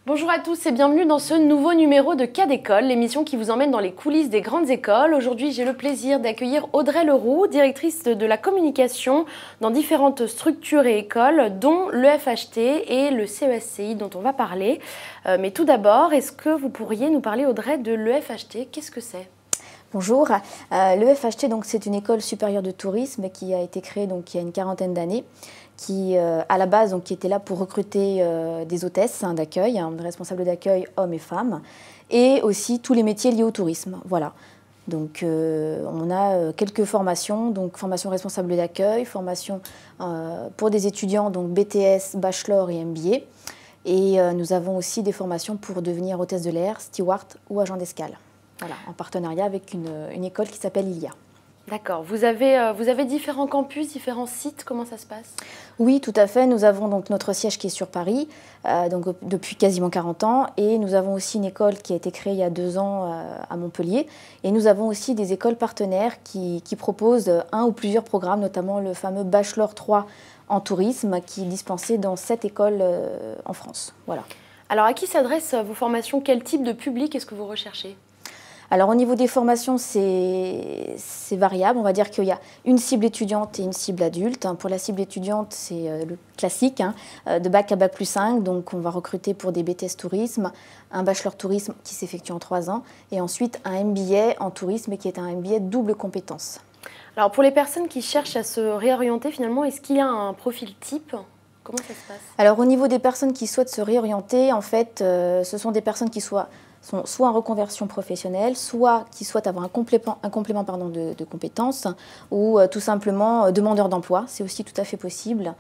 Bonjour à tous et bienvenue dans ce nouveau numéro de Cas d'école, l'émission qui vous emmène dans les coulisses des grandes écoles. Aujourd'hui, j'ai le plaisir d'accueillir Audrey Leroux, directrice de la communication dans différentes structures et écoles, dont le FHT et le CESCI dont on va parler. Mais tout d'abord, est-ce que vous pourriez nous parler, Audrey, de l'EFHT? Qu'est-ce que c'est? Bonjour, l'EFHT, c'est une école supérieure de tourisme qui a été créée il y a une quarantaine d'années, qui à la base qui était là pour recruter des hôtesses d'accueil, des responsables d'accueil hommes et femmes, et aussi tous les métiers liés au tourisme. Voilà. Donc on a quelques formations, formation responsable d'accueil, formation pour des étudiants, BTS, bachelor et MBA. Et nous avons aussi des formations pour devenir hôtesse de l'air, steward ou agent d'escale. Voilà, en partenariat avec une école qui s'appelle ILIA. D'accord. Vous avez différents campus, différents sites, comment ça se passe? Oui, tout à fait. Nous avons notre siège qui est sur Paris, depuis quasiment 40 ans. Et nous avons aussi une école qui a été créée il y a 2 ans à Montpellier. Et nous avons aussi des écoles partenaires qui proposent un ou plusieurs programmes, notamment le fameux Bachelor 3 en tourisme qui est dispensé dans 7 écoles en France. Voilà. Alors, à qui s'adressent vos formations? Quel type de public est-ce que vous recherchez? Alors au niveau des formations, c'est variable. On va dire qu'il y a une cible étudiante et une cible adulte. Pour la cible étudiante, c'est le classique, de bac à bac plus 5. Donc on va recruter pour des BTS tourisme, un bachelor tourisme qui s'effectue en 3 ans, et ensuite un MBA en tourisme qui est un MBA double compétence. Alors pour les personnes qui cherchent à se réorienter finalement, est-ce qu'il y a un profil type? Comment ça se passe? Alors au niveau des personnes qui souhaitent se réorienter, en fait, ce sont des personnes qui sont soit en reconversion professionnelle, soit qui souhaitent avoir un complément de compétences, ou tout simplement demandeurs d'emploi. C'est aussi tout à fait possible.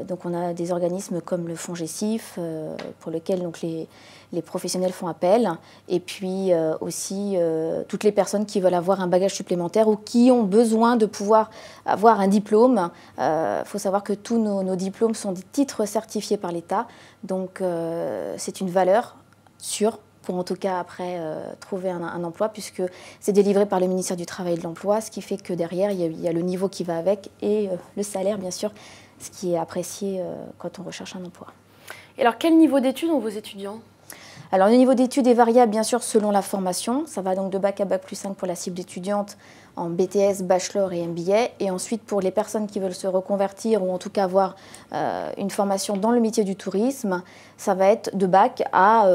Donc on a des organismes comme le Fonds GESIF, pour lequel les professionnels font appel, et puis aussi toutes les personnes qui veulent avoir un bagage supplémentaire ou qui ont besoin de pouvoir avoir un diplôme. Faut savoir que tous nos diplômes sont des titres certifiés par l'État, donc c'est une valeur sûre pour en tout cas après trouver un emploi, puisque c'est délivré par le ministère du Travail et de l'Emploi, ce qui fait que derrière, il y a le niveau qui va avec et le salaire, bien sûr, ce qui est apprécié quand on recherche un emploi. Et alors, quel niveau d'études ont vos étudiants? Alors, le niveau d'études est variable, bien sûr, selon la formation. Ça va donc de bac à bac plus 5 pour la cible d'étudiante en BTS, bachelor et MBA. Et ensuite, pour les personnes qui veulent se reconvertir ou en tout cas avoir une formation dans le métier du tourisme, ça va être de bac à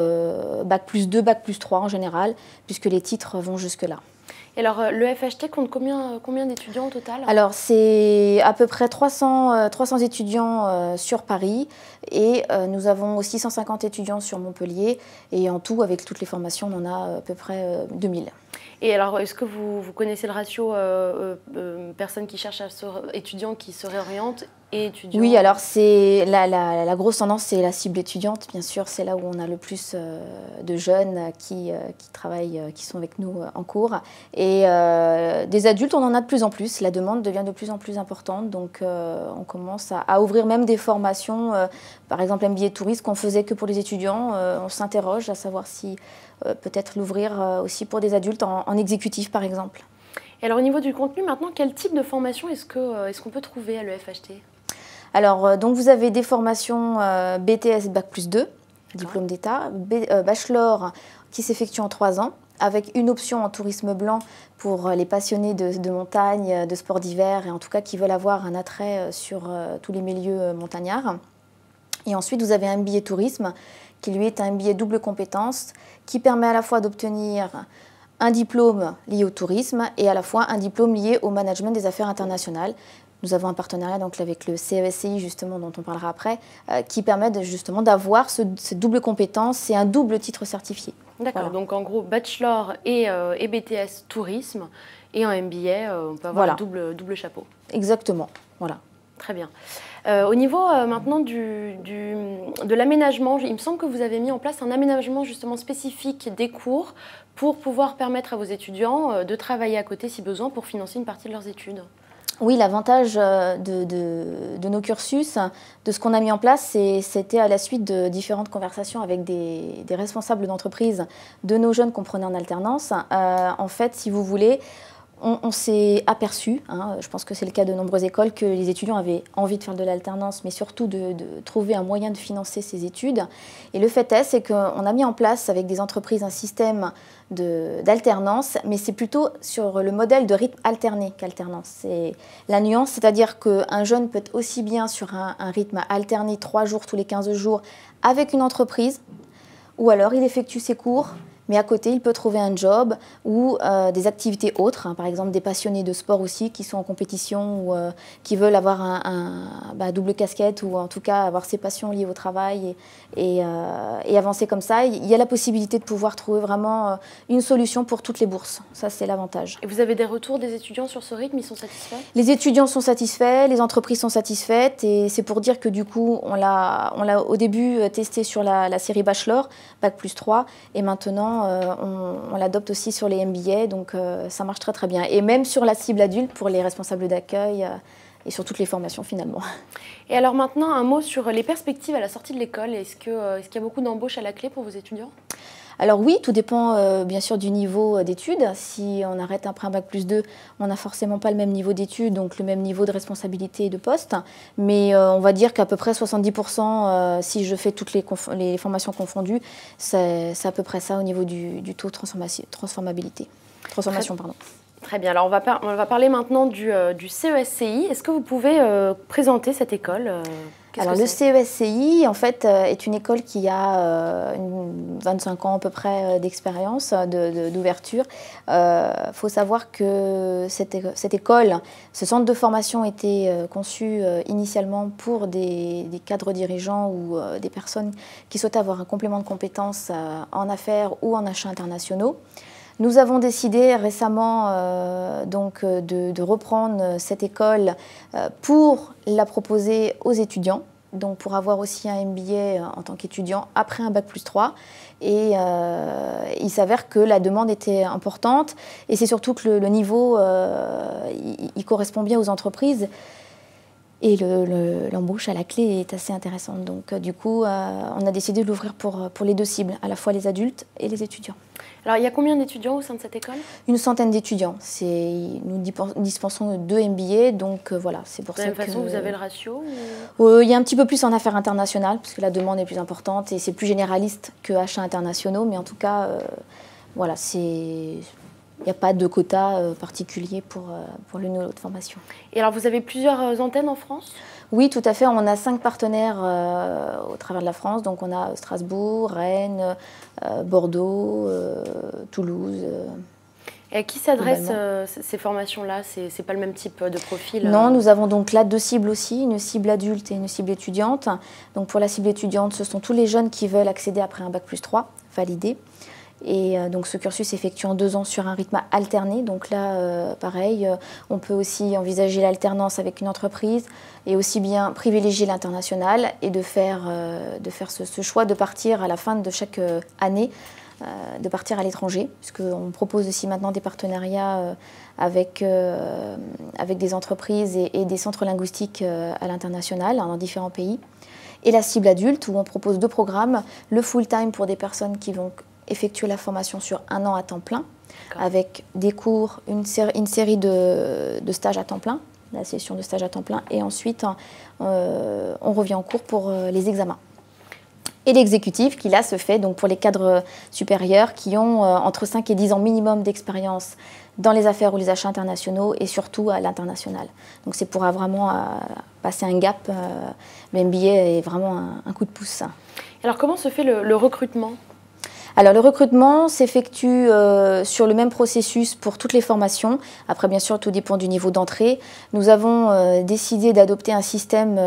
bac plus 2, bac plus 3 en général, puisque les titres vont jusque-là. Et alors, le FHT compte combien d'étudiants au total? Alors, c'est à peu près 300 étudiants sur Paris, et nous avons aussi 150 étudiants sur Montpellier. Et en tout, avec toutes les formations, on en a à peu près 2000. Et alors, est-ce que vous connaissez le ratio personnes qui cherchent étudiants qui se réorientent et étudiants? Oui, alors c'est la grosse tendance, c'est la cible étudiante. Bien sûr, c'est là où on a le plus de jeunes qui travaillent, qui sont avec nous en cours. Et des adultes, on en a de plus en plus. La demande devient de plus en plus importante. Donc, on commence à ouvrir même des formations. Par exemple, MBA Tourisme, qu'on faisait que pour les étudiants. On s'interroge à savoir si peut-être l'ouvrir aussi pour des adultes en exécutif, par exemple. Et alors, au niveau du contenu, maintenant, quel type de formation est-ce qu'on peut trouver à l'EFHT? Alors, donc vous avez des formations BTS Bac plus 2, diplôme d'État, bachelor qui s'effectue en 3 ans, avec une option en tourisme blanc pour les passionnés de montagne, de sports d'hiver, et en tout cas qui veulent avoir un attrait sur tous les milieux montagnards. Et ensuite, vous avez un MBA tourisme, qui lui est un MBA double compétence, qui permet à la fois d'obtenir un diplôme lié au tourisme et à la fois un diplôme lié au management des affaires internationales. Nous avons un partenariat avec le CESCI, justement, dont on parlera après, qui permet justement d'avoir cette double compétence et un double titre certifié. D'accord, voilà. Donc en gros, bachelor et BTS tourisme, et en MBA, on peut avoir voilà. un double chapeau. Exactement, voilà. Très bien. Au niveau maintenant de l'aménagement, il me semble que vous avez mis en place un aménagement justement spécifique des cours pour pouvoir permettre à vos étudiants de travailler à côté si besoin pour financer une partie de leurs études. Oui, l'avantage de nos cursus, de ce qu'on a mis en place, c'était à la suite de différentes conversations avec des responsables d'entreprise de nos jeunes qu'on prenait en alternance. En fait, si vous voulez, On s'est aperçu, hein, je pense que c'est le cas de nombreuses écoles, que les étudiants avaient envie de faire de l'alternance, mais surtout de trouver un moyen de financer ces études. Et le fait est, c'est qu'on a mis en place avec des entreprises un système d'alternance, mais c'est plutôt sur le modèle de rythme alterné qu'alternance. C'est la nuance, c'est-à-dire qu'un jeune peut être aussi bien sur un rythme alterné 3 jours tous les 15 jours avec une entreprise, ou alors il effectue ses cours, mais à côté, il peut trouver un job ou des activités autres, hein, par exemple des passionnés de sport aussi qui sont en compétition ou qui veulent avoir un double casquette ou en tout cas avoir ses passions liées au travail et avancer comme ça. Il y a la possibilité de pouvoir trouver vraiment une solution pour toutes les bourses. Ça, c'est l'avantage. Et vous avez des retours des étudiants sur ce rythme? Ils sont satisfaits? Les étudiants sont satisfaits, les entreprises sont satisfaites et c'est pour dire que du coup, on l'a au début testé sur la série Bachelor, Bac+3 et maintenant, on l'adopte aussi sur les MBA, donc ça marche très très bien. Et même sur la cible adulte pour les responsables d'accueil et sur toutes les formations finalement. Et alors maintenant, un mot sur les perspectives à la sortie de l'école. Est-ce qu'il y a beaucoup d'embauches à la clé pour vos étudiants? Alors oui, tout dépend bien sûr du niveau d'études. Si on arrête après un Bac+2, on n'a forcément pas le même niveau d'études, donc le même niveau de responsabilité et de poste. Mais on va dire qu'à peu près 70%, si je fais toutes les formations confondues, c'est à peu près ça au niveau du taux de transformation. Pardon. Très bien, alors on va parler maintenant du CESCI. Est-ce que vous pouvez présenter cette école? Alors le CESCI, en fait, est une école qui a 25 ans à peu près d'expérience, d'ouverture. Faut savoir que cette école, ce centre de formation était conçu initialement pour des cadres dirigeants ou des personnes qui souhaitent avoir un complément de compétences en affaires ou en achats internationaux. Nous avons décidé récemment de reprendre cette école pour la proposer aux étudiants, donc pour avoir aussi un MBA en tant qu'étudiant après un Bac+3. Et il s'avère que la demande était importante et c'est surtout que le niveau il correspond bien aux entreprises. Et l'embauche à la clé est assez intéressante. Donc du coup, on a décidé de l'ouvrir pour les deux cibles, à la fois les adultes et les étudiants. Alors il y a combien d'étudiants au sein de cette école? Une centaine d'étudiants. Nous dispensons 2 MBA, donc voilà, c'est pour ça que... De la même façon, vous avez le ratio il y a un petit peu plus en affaires internationales, parce que la demande est plus importante et c'est plus généraliste que achats internationaux, mais en tout cas, voilà, il n'y a pas de quota particulier pour l'une ou l'autre formation. Et alors, vous avez plusieurs antennes en France? Oui, tout à fait. On a 5 partenaires au travers de la France. Donc, on a Strasbourg, Rennes, Bordeaux, Toulouse. Et à qui s'adressent ces formations-là? C'est pas le même type de profil? Non, nous avons donc là 2 cibles aussi, une cible adulte et une cible étudiante. Donc, pour la cible étudiante, ce sont tous les jeunes qui veulent accéder après un Bac+3 validé. Et donc ce cursus s'effectue en 2 ans sur un rythme alterné. Donc là, pareil, on peut aussi envisager l'alternance avec une entreprise et aussi bien privilégier l'international et de faire ce choix de partir à la fin de chaque année, de partir à l'étranger, puisqu'on propose aussi maintenant des partenariats avec des entreprises et des centres linguistiques à l'international, dans différents pays. Et la cible adulte, où on propose 2 programmes, le full-time pour des personnes qui vont effectuer la formation sur 1 an à temps plein, avec des cours, une série de stages à temps plein, la session de stage à temps plein, et ensuite on revient en cours pour les examens. Et l'exécutif qui là se fait donc pour les cadres supérieurs qui ont entre 5 et 10 ans minimum d'expérience dans les affaires ou les achats internationaux et surtout à l'international. Donc c'est pour vraiment passer un gap. Le MBA est vraiment un coup de pouce. Alors comment se fait le recrutement ? Alors le recrutement s'effectue sur le même processus pour toutes les formations. Après bien sûr tout dépend du niveau d'entrée. Nous avons décidé d'adopter un système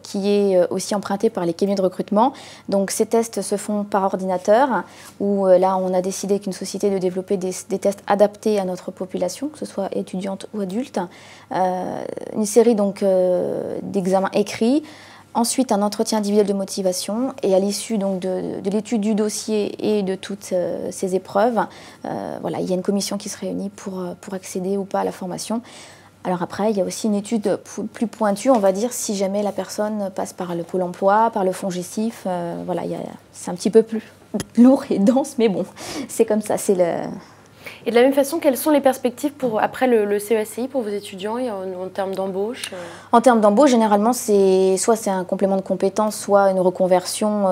qui est aussi emprunté par les cabinets de recrutement. Donc ces tests se font par ordinateur où là on a décidé qu'une société de développer des tests adaptés à notre population, que ce soit étudiante ou adulte. Une série donc d'examens écrits. Ensuite, un entretien individuel de motivation et à l'issue donc de l'étude du dossier et de toutes ces épreuves, voilà, il y a une commission qui se réunit pour accéder ou pas à la formation. Alors après, il y a aussi une étude plus pointue, on va dire, si jamais la personne passe par le Pôle emploi, par le FONGECIF, voilà, c'est un petit peu plus lourd et dense, mais bon, c'est comme ça, c'est le... Et de la même façon, quelles sont les perspectives pour, après le CESCI pour vos étudiants en termes d'embauche? En termes d'embauche, généralement, soit c'est un complément de compétences, soit une reconversion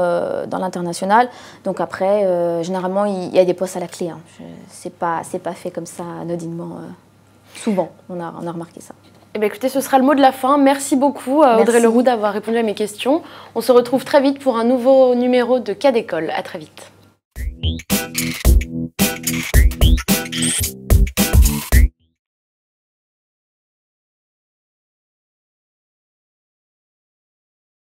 dans l'international. Donc après, généralement, il y a des postes à la clé. Hein. C'est pas fait comme ça anodinement. Souvent, on a remarqué ça. Eh bien, écoutez, ce sera le mot de la fin. Merci beaucoup, Audrey Leroux, d'avoir répondu à mes questions. On se retrouve très vite pour un nouveau numéro de Cas d'école. À très vite.